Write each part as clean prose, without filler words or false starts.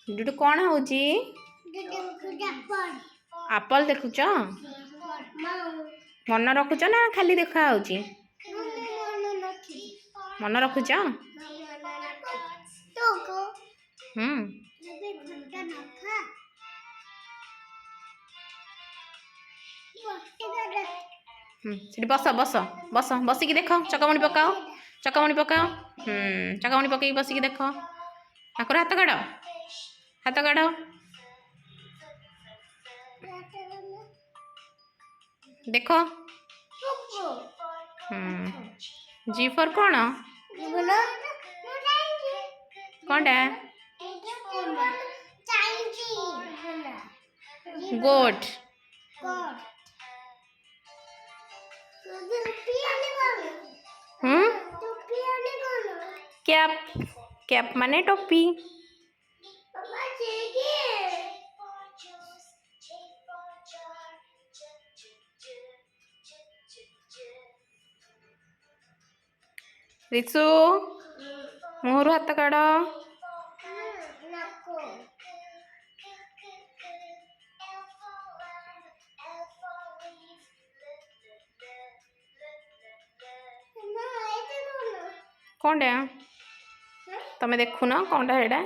डुडू कौन होची आपल देखुच मन रखुच ना खाली देखा होची मन रखुच बस बस बस बसिक देख चकमणी पकाओ चकमणी पकाओ चकमणी पकई बसिक देख ताकर हाथ काढ़ हाथ काढ़ देख जी फॉर कौन कौनटा गोट कैप कैप माने टोपी रिसु मुहर हाथ काढ़ कौनटा तमें देखुन कौनटा एटा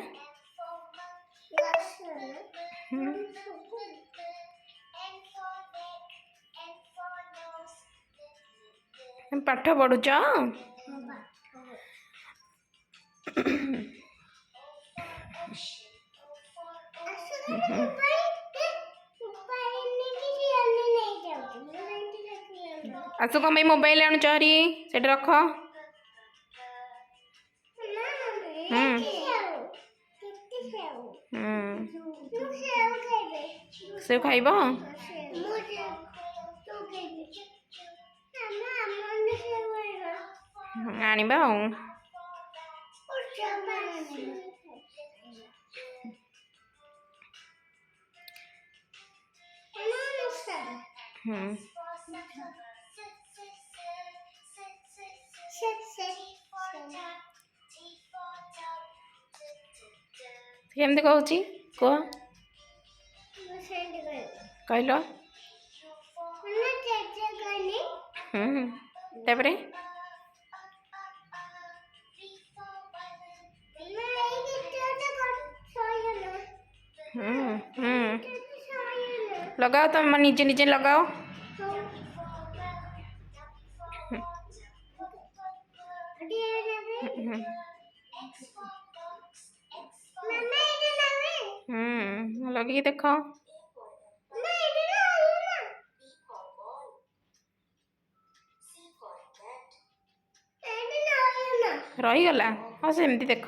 पाठ पढ़ुच आसु कम मोबाइल आणुच हरी से रख से खाइब आनिबा केमती कहूँ कह कहल तापरे लगाओ तुम निजे निजे लगाओ लगी देख रहीगला हाँ सेमती देख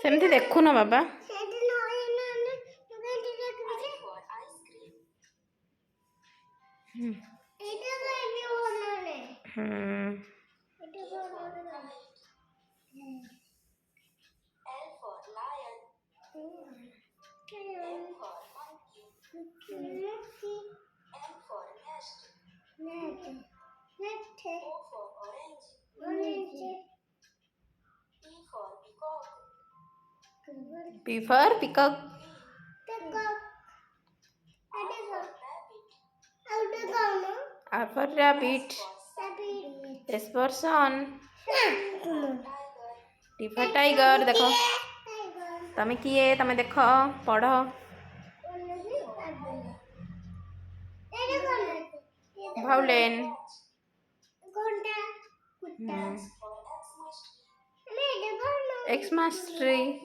सेमती देखु ना बाबा P for peacock. R for rabbit. S for sun. T for tiger. देखो तमें किए तमें देखो पढ़ो भाउलेन Xmas tree